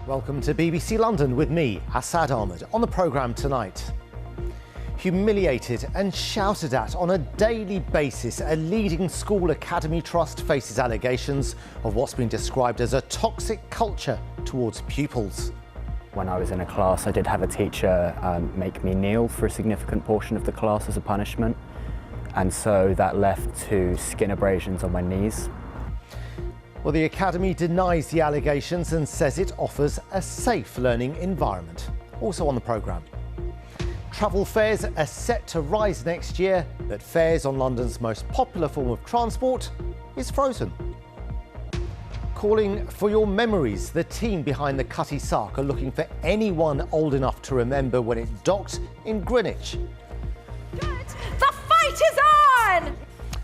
Welcome to BBC London with me, Assad Ahmed. On the programme tonight, humiliated and shouted at on a daily basis, a leading school academy trust faces allegations of what's been described as a toxic culture towards pupils. When I was in a class, I did have a teacher make me kneel for a significant portion of the class as a punishment, and so that left 2 skin abrasions on my knees. Well, the Academy denies the allegations and says it offers a safe learning environment. Also on the programme, travel fares are set to rise next year, but fares on London's most popular form of transport is frozen. Calling for your memories, the team behind the Cutty Sark are looking for anyone old enough to remember when it docked in Greenwich. The fight is on!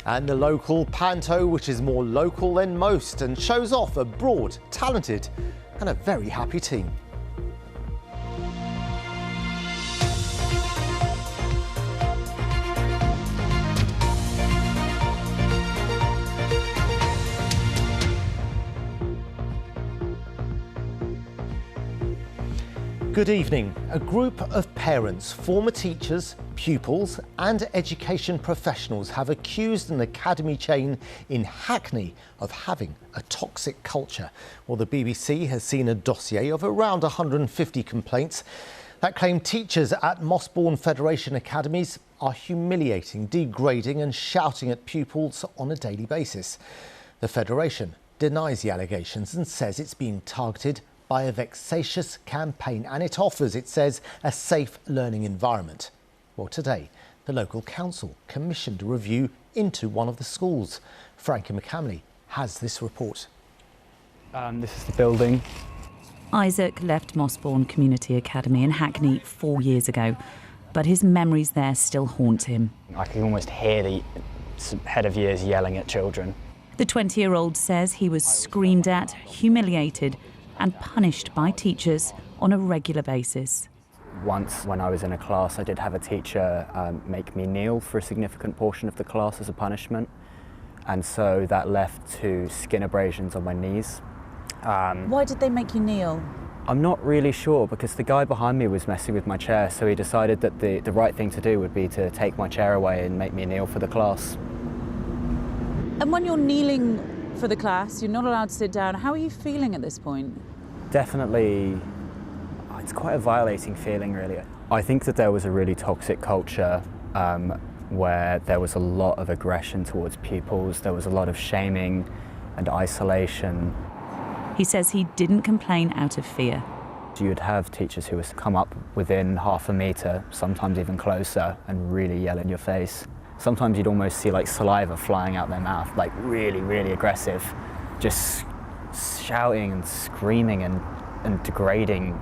And the local panto, which is more local than most and shows off a broad, talented and a very happy team. Good evening. A group of parents, former teachers, pupils and education professionals have accused an academy chain in Hackney of having a toxic culture. Well, the BBC has seen a dossier of around 150 complaints that claim teachers at Mossbourne Federation academies are humiliating, degrading and shouting at pupils on a daily basis. The Federation denies the allegations and says it's being targeted by a vexatious campaign, and it offers, it says, a safe learning environment. Well, today, the local council commissioned a review into one of the schools. Frankie McCamley has this report. This is the building. Isaac left Mossbourne Community Academy in Hackney 4 years ago, but his memories there still haunt him. I can almost hear the head of years yelling at children. The 20-year-old says he was screamed at, humiliated and punished by teachers on a regular basis. Once, when I was in a class, I did have a teacher make me kneel for a significant portion of the class as a punishment, and so that left 2 skin abrasions on my knees. Why did they make you kneel? I'm not really sure, because the guy behind me was messing with my chair, so he decided that the right thing to do would be to take my chair away and make me kneel for the class. And when you're kneeling for the class, you're not allowed to sit down. How are you feeling at this point? Definitely, it's quite a violating feeling, really. I think that there was a really toxic culture where there was a lot of aggression towards pupils, there was a lot of shaming and isolation. He says he didn't complain out of fear. You'd have teachers who would come up within half a metre, sometimes even closer, and really yell in your face. Sometimes you'd almost see like saliva flying out their mouth, like really, really aggressive, just shouting and screaming and degrading.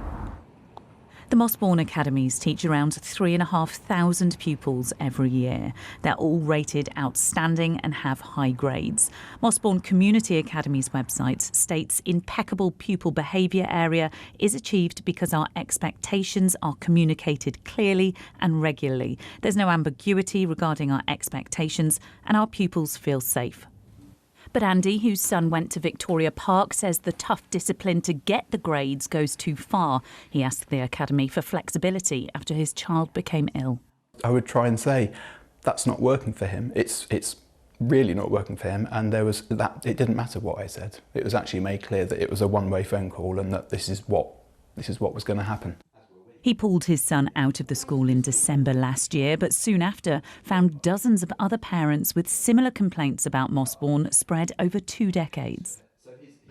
The Mossbourne academies teach around 3,500 pupils every year. They're all rated outstanding and have high grades. Mossbourne Community Academy's website states impeccable pupil behaviour area is achieved because our expectations are communicated clearly and regularly. There's no ambiguity regarding our expectations and our pupils feel safe. But Andy, whose son went to Victoria Park, says the tough discipline to get the grades goes too far. He asked the academy for flexibility after his child became ill. I would try and say, that's not working for him. It's really not working for him. And there was that. It didn't matter what I said. It was actually made clear that it was a one-way phone call and that this is what was going to happen. He pulled his son out of the school in December last year, but soon after found dozens of other parents with similar complaints about Mossbourne spread over 2 decades.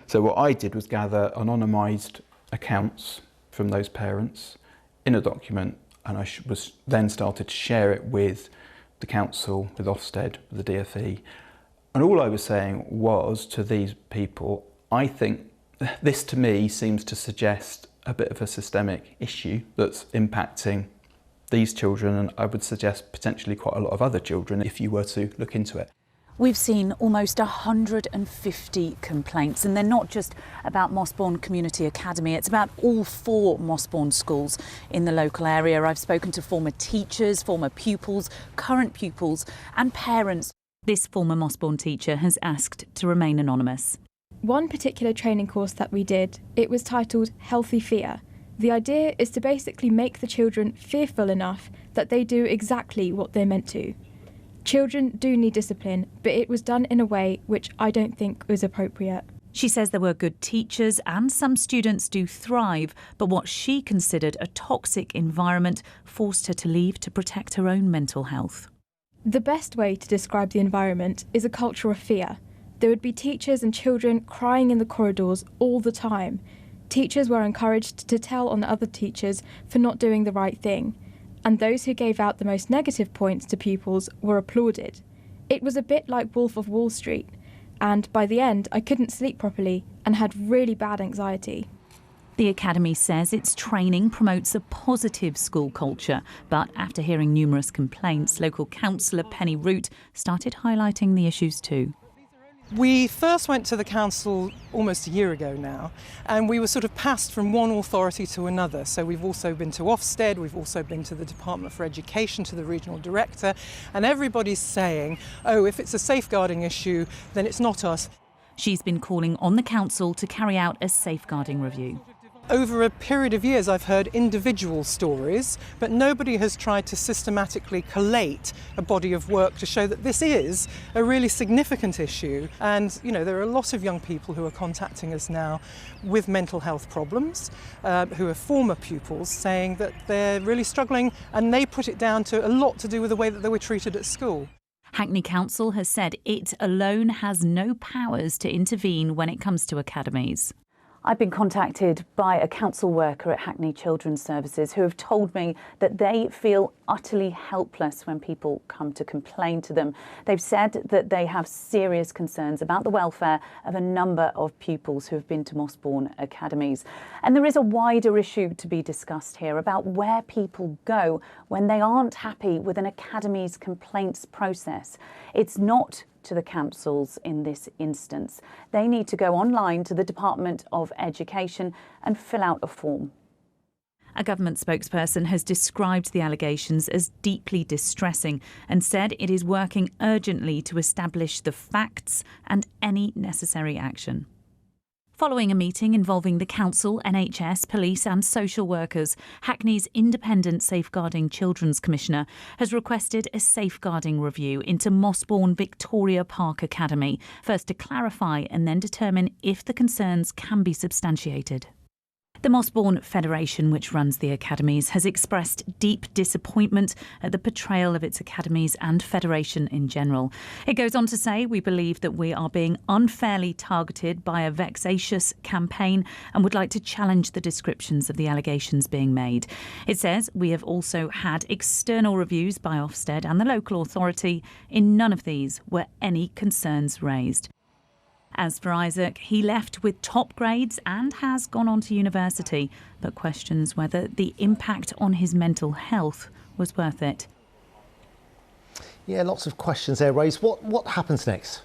So what I did was gather anonymised accounts from those parents in a document, and I was then started to share it with the council, with Ofsted, with the DfE. And all I was saying was to these people, I think this to me seems to suggest a bit of a systemic issue that's impacting these children, and I would suggest potentially quite a lot of other children if you were to look into it. We've seen almost 150 complaints, and they're not just about Mossbourne Community Academy, it's about all 4 Mossbourne schools in the local area. I've spoken to former teachers, former pupils, current pupils and parents. This former Mossbourne teacher has asked to remain anonymous. One particular training course that we did, it was titled Healthy Fear. The idea is to basically make the children fearful enough that they do exactly what they're meant to. Children do need discipline, but it was done in a way which I don't think was appropriate. She says there were good teachers and some students do thrive, but what she considered a toxic environment forced her to leave to protect her own mental health. The best way to describe the environment is a culture of fear. There would be teachers and children crying in the corridors all the time. Teachers were encouraged to tell on other teachers for not doing the right thing, and those who gave out the most negative points to pupils were applauded. It was a bit like Wolf of Wall Street, and by the end I couldn't sleep properly and had really bad anxiety. The Academy says its training promotes a positive school culture, but after hearing numerous complaints, local councillor Penny Root started highlighting the issues too. We first went to the council almost a year ago now, and we were sort of passed from one authority to another. So we've also been to Ofsted, we've also been to the Department for Education, to the regional director, and everybody's saying, oh, if it's a safeguarding issue, then it's not us. She's been calling on the council to carry out a safeguarding review. Over a period of years, I've heard individual stories, but nobody has tried to systematically collate a body of work to show that this is a really significant issue. And, you know, there are a lot of young people who are contacting us now with mental health problems, who are former pupils, saying that they're really struggling, and they put it down to a lot to do with the way that they were treated at school. Hackney Council has said it alone has no powers to intervene when it comes to academies. I've been contacted by a council worker at Hackney Children's Services who have told me that they feel utterly helpless when people come to complain to them. They've said that they have serious concerns about the welfare of a number of pupils who have been to Mossbourne academies. And there is a wider issue to be discussed here about where people go when they aren't happy with an academy's complaints process. It's not to the councils in this instance. They need to go online to the Department of Education and fill out a form. A government spokesperson has described the allegations as deeply distressing and said it is working urgently to establish the facts and any necessary action. Following a meeting involving the council, NHS, police and social workers, Hackney's Independent Safeguarding Children's Commissioner has requested a safeguarding review into Mossbourne Victoria Park Academy, first to clarify and then determine if the concerns can be substantiated. The Mossbourne Federation, which runs the academies, has expressed deep disappointment at the portrayal of its academies and federation in general. It goes on to say, we believe that we are being unfairly targeted by a vexatious campaign and would like to challenge the descriptions of the allegations being made. It says we have also had external reviews by Ofsted and the local authority. In none of these were any concerns raised. As for Isaac, he left with top grades and has gone on to university, but questions whether the impact on his mental health was worth it. Yeah, lots of questions there raised. What happens next?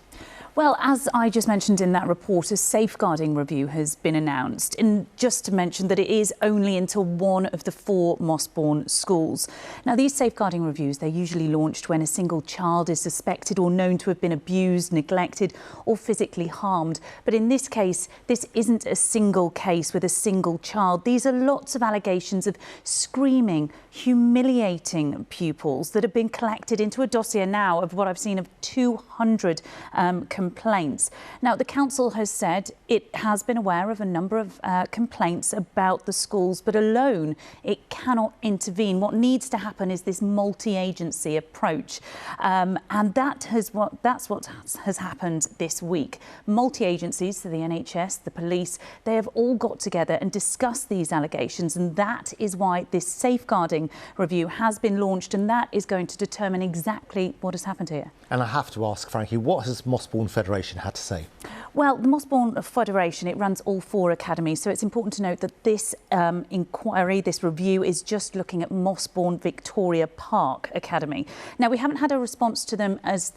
Well, as I just mentioned in that report, a safeguarding review has been announced. And just to mention that it is only into one of the 4 Mossbourne schools. Now, these safeguarding reviews, they're usually launched when a single child is suspected or known to have been abused, neglected or physically harmed. But in this case, this isn't a single case with a single child. These are lots of allegations of screaming, humiliating pupils that have been collected into a dossier now of what I've seen of 200 complaints. Now, the council has said it has been aware of a number of complaints about the schools, but alone it cannot intervene. What needs to happen is this multi-agency approach, and that's what has happened this week. Multi-agencies, so the NHS, the police, they have all got together and discussed these allegations, and that is why this safeguarding review has been launched, and that is going to determine exactly what has happened here. And I have to ask, Frankie, what has Mossbourne Federation had to say? Well, the Mossbourne Federation, it runs all 4 academies, so it's important to note that this inquiry, this review, is just looking at Mossbourne Victoria Park Academy. Now, we haven't had a response to them as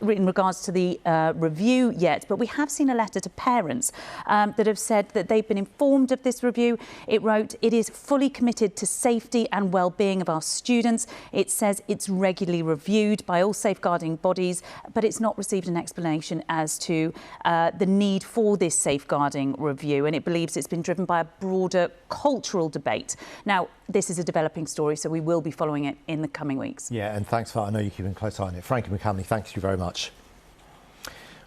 in regards to the review yet, but we have seen a letter to parents that have said that they've been informed of this review. It wrote, "It is fully committed to safety and well-being of our students." It says it's regularly reviewed by all safeguarding bodies, but it's not received an explanation as to the need for this safeguarding review, and it believes it's been driven by a broader cultural debate. Now, this is a developing story, so we will be following it in the coming weeks. Yeah, and thanks for that. I know you're keeping a close eye on it. Frankie McCamley, thank you very much.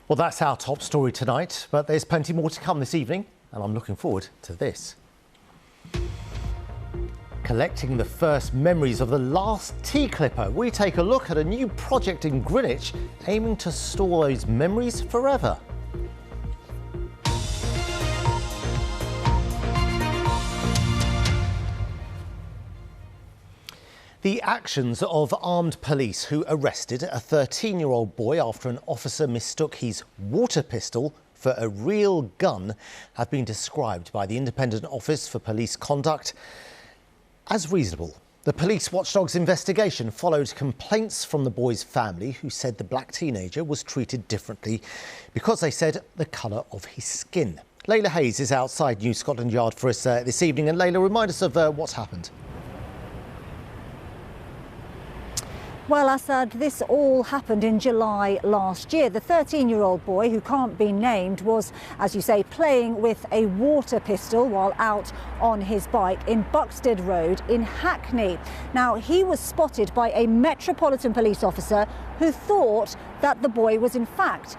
Well, that's our top story tonight, but there's plenty more to come this evening, and I'm looking forward to this. Collecting the first memories of the last tea clipper, we take a look at a new project in Greenwich aiming to store those memories forever. The actions of armed police who arrested a 13-year-old boy after an officer mistook his water pistol for a real gun have been described by the Independent Office for Police Conduct as reasonable. The police watchdog's investigation followed complaints from the boy's family, who said the black teenager was treated differently because they said the colour of his skin. Layla Hayes is outside New Scotland Yard for us this evening. And Layla, remind us of what's happened. Well, Assad, this all happened in July last year. The 13-year-old boy, who can't be named, was, as you say, playing with a water pistol while out on his bike in Buxted Road in Hackney. Now, he was spotted by a Metropolitan Police officer who thought that the boy was in fact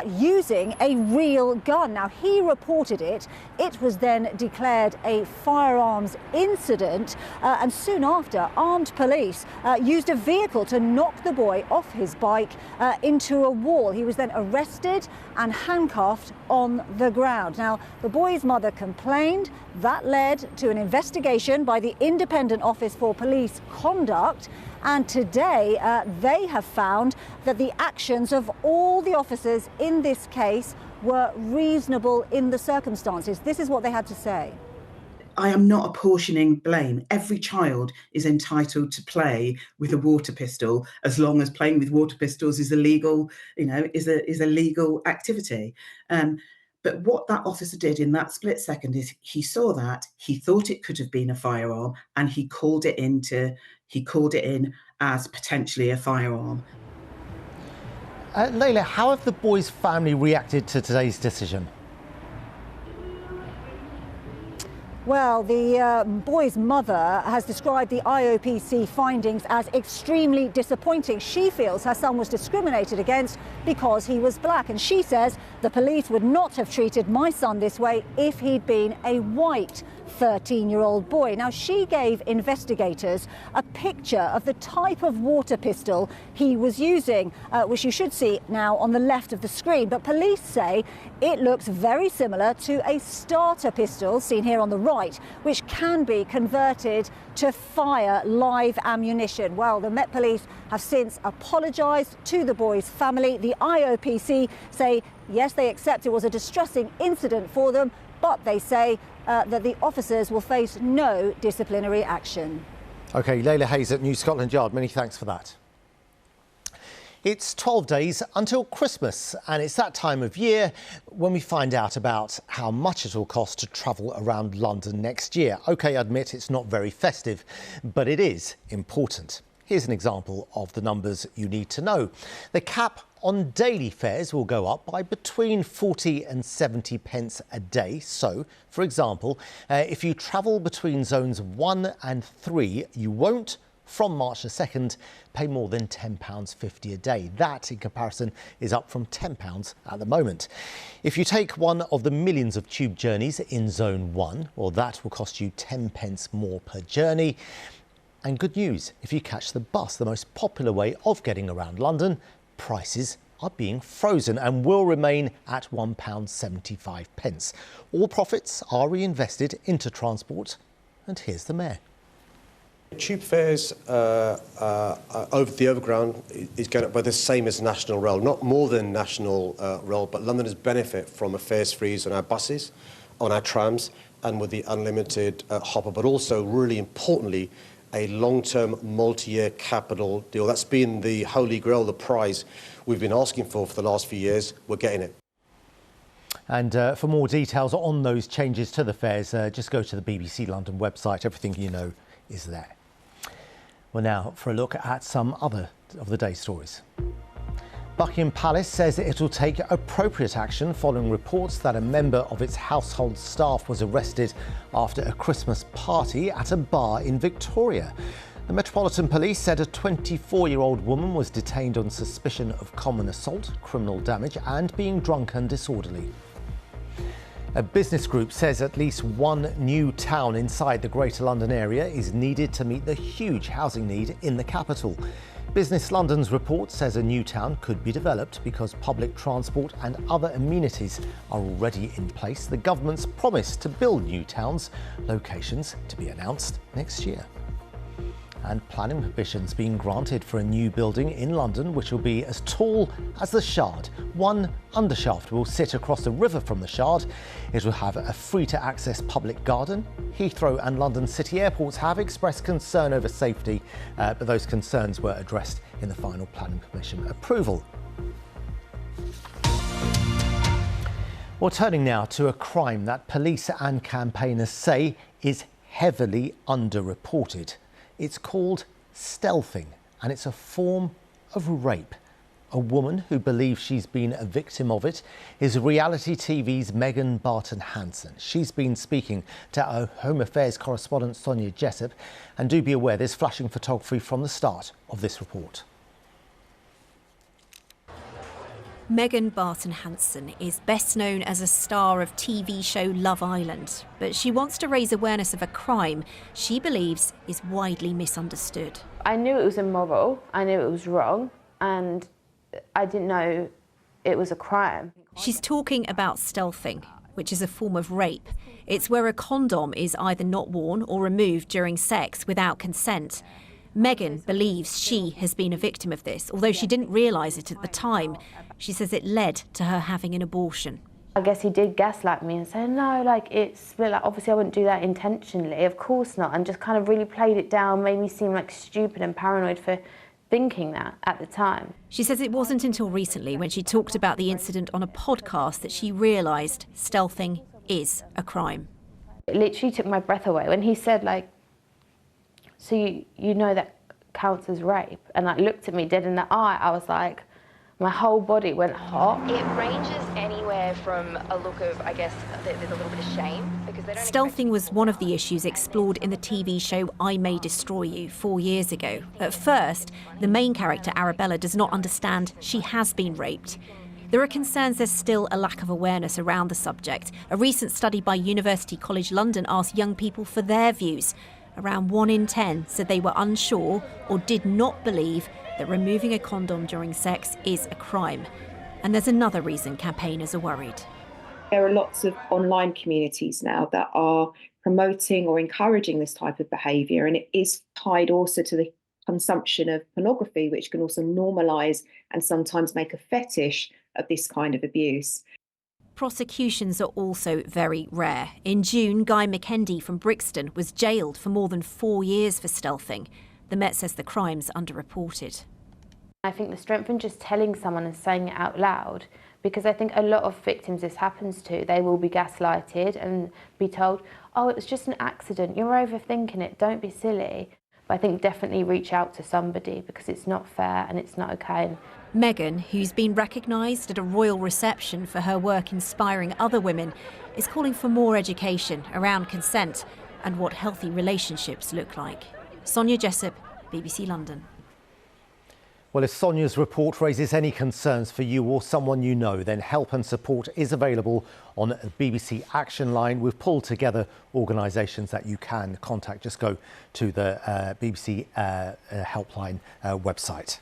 using a real gun. Now, he reported it. It was then declared a firearms incident, and soon after, armed police used a vehicle to knock the boy off his bike into a wall. He was then arrested and handcuffed on the ground. Now, the boy's mother complained. That led to an investigation by the Independent Office for Police Conduct. And today they have found that the actions of all the officers in this case were reasonable in the circumstances. This is what they had to say. I am not apportioning blame. Every child is entitled to play with a water pistol as long as playing with water pistols is illegal, is a legal activity. But what that officer did in that split second is he saw that, he thought it could have been a firearm, and he called it in as potentially a firearm. Layla, how have the boy's family reacted to today's decision? Well, the boy's mother has described the IOPC findings as extremely disappointing. She feels her son was discriminated against because he was black, and she says the police would not have treated my son this way if he'd been a white 13-year-old boy. Now, she gave investigators a picture of the type of water pistol he was using, which you should see now on the left of the screen. But police say it looks very similar to a starter pistol seen here on the right, which can be converted to fire live ammunition. Well, the Met Police have since apologised to the boy's family. The IOPC say, yes, they accept it was a distressing incident for them, but they say that the officers will face no disciplinary action. OK, Layla Hayes at New Scotland Yard, many thanks for that. It's 12 days until Christmas, and it's that time of year when we find out about how much it will cost to travel around London next year. OK, I admit it's not very festive, but it is important. Here's an example of the numbers you need to know. The cap on daily fares will go up by between 40 and 70 pence a day. So, for example, if you travel between zones 1 and 3, you won't, from March the 2nd, pay more than £10.50 a day. That, in comparison, is up from £10 at the moment. If you take one of the millions of tube journeys in Zone 1, well, that will cost you 10 pence more per journey. And good news, if you catch the bus, the most popular way of getting around London, prices are being frozen and will remain at £1.75. All profits are reinvested into transport. And here's the Mayor. Tube fares over the Overground is going up by the same as National Rail, not more than National Rail, but Londoners benefit from a fares freeze on our buses, on our trams, and with the unlimited hopper, but also, really importantly, a long-term multi-year capital deal. That's been the holy grail, the prize we've been asking for the last few years. We're getting it. And for more details on those changes to the fares, just go to the BBC London website. Everything you know is there. Well, now for a look at some other of the day's stories. Buckingham Palace says it will take appropriate action following reports that a member of its household staff was arrested after a Christmas party at a bar in Victoria. The Metropolitan Police said a 24-year-old woman was detained on suspicion of common assault, criminal damage and being drunk and disorderly. A business group says at least one new town inside the Greater London area is needed to meet the huge housing need in the capital. Business London's report says a new town could be developed because public transport and other amenities are already in place. The government's promised to build new towns, locations to be announced next year. And planning permission's been granted for a new building in London which will be as tall as the Shard. One undershaft will sit across the river from the Shard. It will have a free-to-access public garden. Heathrow and London City airports have expressed concern over safety, but those concerns were addressed in the final planning permission approval. Well, turning now to a crime that police and campaigners say is heavily underreported. It's called stealthing, and it's a form of rape. A woman who believes she's been a victim of it is reality TV's Megan Barton-Hanson. She's been speaking to our Home Affairs correspondent Sonia Jessup, and do be aware there's flashing photography from the start of this report. Megan Barton-Hanson is best known as a star of TV show Love Island, but she wants to raise awareness of a crime she believes is widely misunderstood. I knew it was immoral, I knew it was wrong, and I didn't know it was a crime. She's talking about stealthing, which is a form of rape. It's where a condom is either not worn or removed during sex without consent. Megan believes she has been a victim of this, although she didn't realise it at the time. She says it led to her having an abortion. I guess he did gaslight me and say, no, obviously I wouldn't do that intentionally, of course not, and just kind of really played it down, made me seem like stupid and paranoid for thinking that at the time. She says it wasn't until recently, when she talked about the incident on a podcast, that she realised stealthing is a crime. It literally took my breath away when he said, so you know that counts as rape? And looked at me dead in the eye. I was like, my whole body went hot. It ranges anywhere from a look of, I guess, there's a little bit of shame because they don't. Stealthing was one of the issues explored in the TV show I May Destroy You 4 years ago. At first, the main character, Arabella, does not understand she has been raped. There are concerns there's still a lack of awareness around the subject. A recent study by University College London asked young people for their views. Around 1 in 10 said they were unsure or did not believe that removing a condom during sex is a crime. And there's another reason campaigners are worried. There are lots of online communities now that are promoting or encouraging this type of behaviour, and it is tied also to the consumption of pornography, which can also normalise and sometimes make a fetish of this kind of abuse. Prosecutions are also very rare. In June, Guy McKendy from Brixton was jailed for more than 4 years for stealthing. The Met says the crime's underreported. I think the strength in just telling someone and saying it out loud, because I think a lot of victims this happens to, they will be gaslighted and be told, oh, it was just an accident, you're overthinking it, don't be silly. But I think definitely reach out to somebody because it's not fair and it's not okay. Megan, who's been recognised at a royal reception for her work inspiring other women, is calling for more education around consent and what healthy relationships look like. Sonia Jessup, BBC London. Well, if Sonia's report raises any concerns for you or someone you know, then help and support is available on the BBC Action Line. We've pulled together organisations that you can contact. Just go to the BBC Helpline website.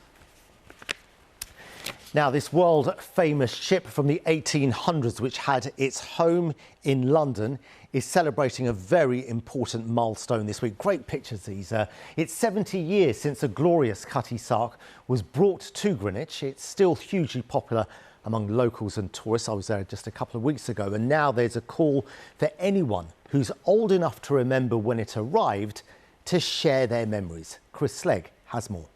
Now, this world-famous ship from the 1800s, which had its home in London, is celebrating a very important milestone this week. Great pictures, these. It's 70 years since the glorious Cutty Sark was brought to Greenwich. It's still hugely popular among locals and tourists. I was there just a couple of weeks ago, and now there's a call for anyone who's old enough to remember when it arrived to share their memories. Chris Slegg has more.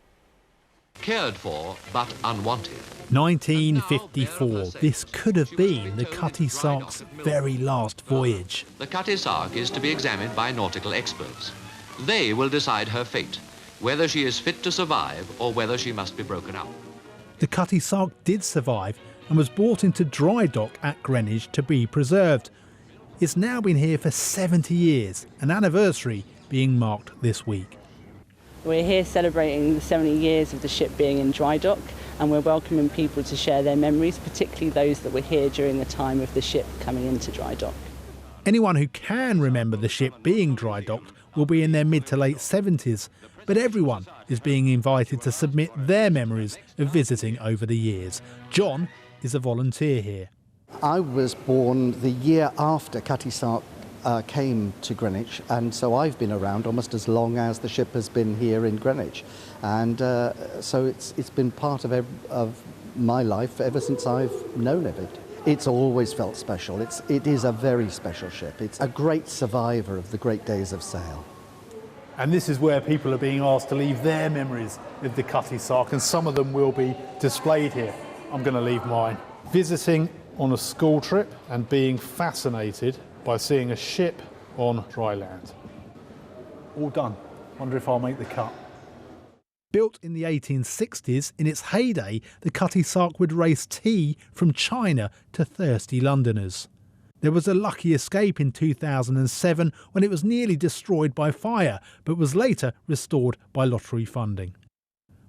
Cared for but unwanted. 1954. This could have been the Cutty Sark's very last voyage. The Cutty Sark is to be examined by nautical experts. They will decide her fate, whether she is fit to survive or whether she must be broken up. The Cutty Sark did survive and was brought into dry dock at Greenwich to be preserved. It's now been here for 70 years, an anniversary being marked this week. We're here celebrating the 70 years of the ship being in dry dock, and we're welcoming people to share their memories, particularly those that were here during the time of the ship coming into dry dock. Anyone who can remember the ship being dry docked will be in their mid to late 70s, but everyone is being invited to submit their memories of visiting over the years. John is a volunteer here. I was born the year after Cutty Sark came to Greenwich, and so I've been around almost as long as the ship has been here in Greenwich, and so it's been part of my life ever since I've known of it. It's always felt special. It is a very special ship. It's a great survivor of the great days of sail. And this is where people are being asked to leave their memories with the Cutty Sark, and some of them will be displayed here. I'm going to leave mine. Visiting on a school trip and being fascinated by seeing a ship on dry land. All done. Wonder if I'll make the cut. Built in the 1860s, in its heyday, the Cutty Sark would race tea from China to thirsty Londoners. There was a lucky escape in 2007 when it was nearly destroyed by fire, but was later restored by lottery funding.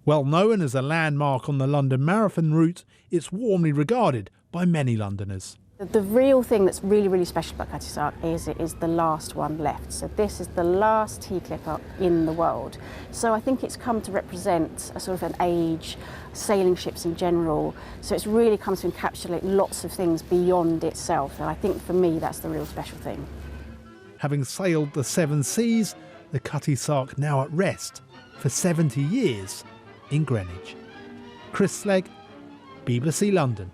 Well known as a landmark on the London Marathon route, it's warmly regarded by many Londoners. The real thing that's really, really special about Cutty Sark is it is the last one left. So this is the last tea clipper in the world. So I think it's come to represent a sort of an age, sailing ships in general. So it's really come to encapsulate lots of things beyond itself. And I think for me, that's the real special thing. Having sailed the 7 seas, the Cutty Sark now at rest for 70 years in Greenwich. Chris Slegg, BBC London.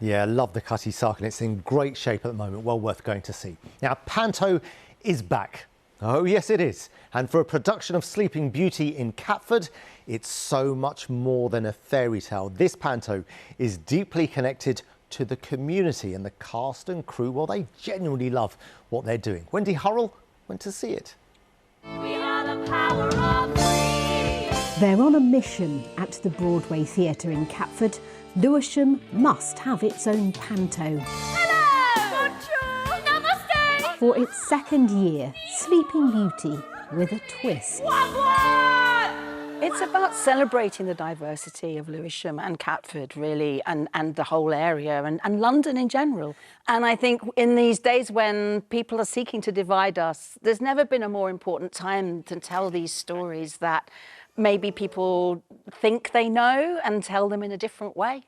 Yeah, I love the Cutty Sark, and it's in great shape at the moment, well worth going to see. Now, Panto is back. Oh, yes, it is. And for a production of Sleeping Beauty in Catford, it's so much more than a fairy tale. This Panto is deeply connected to the community, and the cast and crew, well, they genuinely love what they're doing. Wendy Hurrell went to see it. We are the power of three. They're on a mission at the Broadway Theatre in Catford. Lewisham must have its own Panto. Hello! Bonjour! Namaste! For its second year, Sleeping Beauty with a twist. It's about celebrating the diversity of Lewisham and Catford, really, and the whole area, and London in general. And I think in these days when people are seeking to divide us, there's never been a more important time to tell these stories that maybe people think they know and tell them in a different way.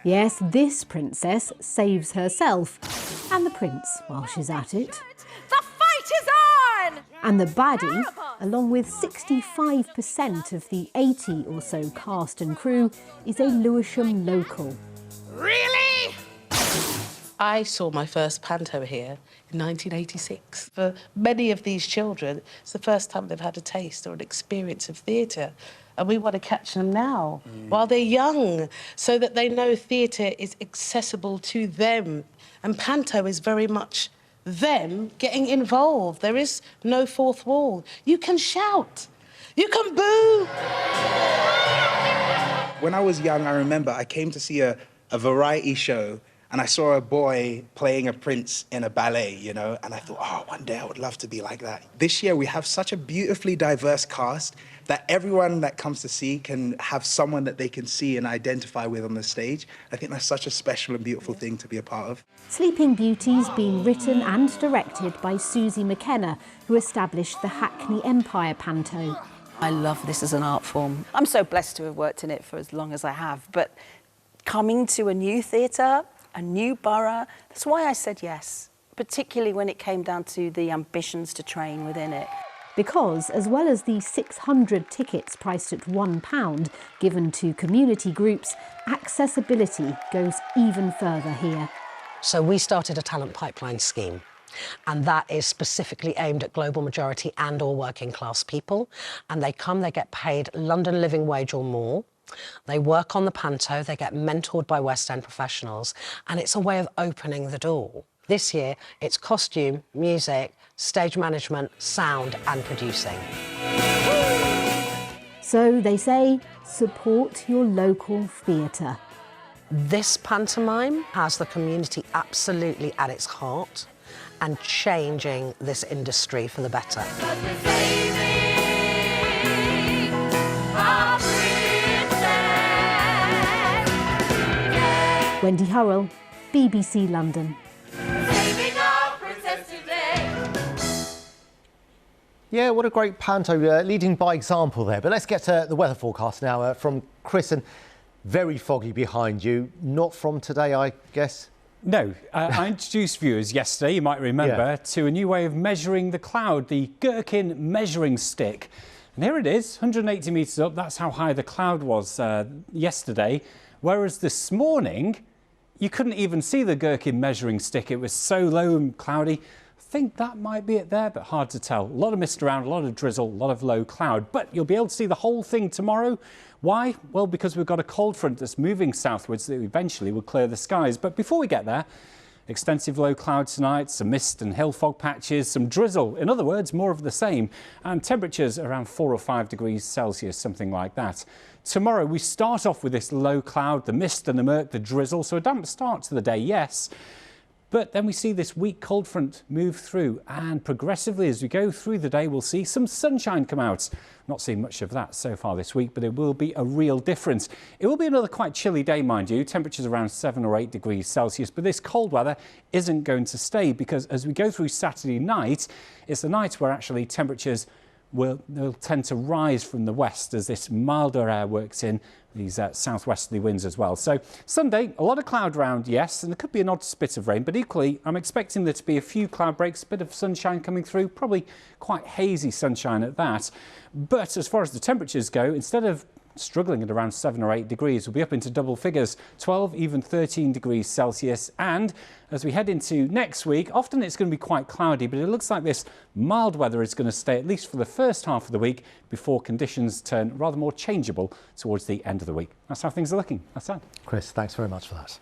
Yes, this princess saves herself and the prince while she's at it. The fight is on! And the baddie, along with 65% of the 80 or so cast and crew, is a Lewisham local. Really? I saw my first Panto here in 1986. For many of these children, it's the first time they've had a taste or an experience of theatre. And we want to catch them now, while they're young, so that they know theatre is accessible to them. And Panto is very much them getting involved. There is no fourth wall. You can shout. You can boo. When I was young, I remember I came to see a variety show, and I saw a boy playing a prince in a ballet, you know, and I thought, oh, one day I would love to be like that. This year we have such a beautifully diverse cast that everyone that comes to see can have someone that they can see and identify with on the stage. I think that's such a special and beautiful thing to be a part of. Sleeping Beauty's been written and directed by Susie McKenna, who established the Hackney Empire Panto. I love this as an art form. I'm so blessed to have worked in it for as long as I have, but coming to a new theatre, a new borough, that's why I said yes, particularly when it came down to the ambitions to train within it. Because, as well as the 600 tickets priced at £1 given to community groups, accessibility goes even further here. So we started a talent pipeline scheme And that is specifically aimed at global majority and or working class people. And they come, they get paid London living wage or more. They work on the panto, they get mentored by West End professionals, and it's a way of opening the door. This year, it's costume, music, stage management, sound and producing. So they say, support your local theatre. This pantomime has the community absolutely at its heart and changing this industry for the better. Wendy Hurrell, BBC London. Yeah, what a great panto, leading by example there. But let's get to the weather forecast now from Chris, and very foggy behind you. Not from today, I guess. No, I introduced viewers yesterday, you might remember, to a new way of measuring the cloud, the Gherkin measuring stick. And here it is, 180 metres up, that's how high the cloud was yesterday. Whereas this morning, you couldn't even see the Gherkin measuring stick. It was so low and cloudy. I think that might be it there, but hard to tell. A lot of mist around, a lot of drizzle, a lot of low cloud. But you'll be able to see the whole thing tomorrow. Why? Well, because we've got a cold front that's moving southwards that eventually will clear the skies. But before we get there, extensive low cloud tonight, some mist and hill fog patches, some drizzle. In other words, more of the same. And temperatures around 4 or 5 degrees Celsius, something like that. Tomorrow, we start off with this low cloud, the mist and the murk, the drizzle. So a damp start to the day, yes. But then we see this weak cold front move through, and progressively as we go through the day, we'll see some sunshine come out. Not seen much of that so far this week, but it will be a real difference. It will be another quite chilly day, mind you, temperatures around 7 or 8 degrees Celsius, but this cold weather isn't going to stay, because as we go through Saturday night, it's the night where actually temperatures will tend to rise from the west as this milder air works in, these southwesterly winds as well. So Sunday, a lot of cloud around, yes, and there could be an odd spit of rain, but equally I'm expecting there to be a few cloud breaks, a bit of sunshine coming through, probably quite hazy sunshine at that. But as far as the temperatures go, instead of struggling at around 7 or 8 degrees, we'll be up into double figures, 12, even 13 degrees Celsius. And as we head into next week, often it's going to be quite cloudy, but it looks like this mild weather is going to stay at least for the first half of the week before conditions turn rather more changeable towards the end of the week. That's how things are looking. That's that. Chris, thanks very much for that.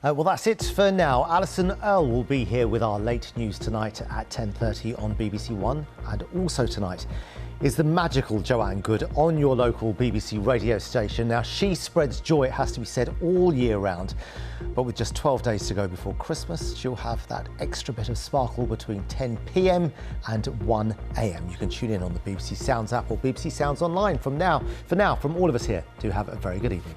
Well, that's it for now. Alison Earle will be here with our late news tonight at 10:30 on BBC One. And also tonight is the magical Joanne Good on your local BBC radio station. Now, she spreads joy, it has to be said, all year round. But with just 12 days to go before Christmas, she'll have that extra bit of sparkle between 10 p.m. and 1 a.m. You can tune in on the BBC Sounds app or BBC Sounds online. For now, from all of us here, do have a very good evening.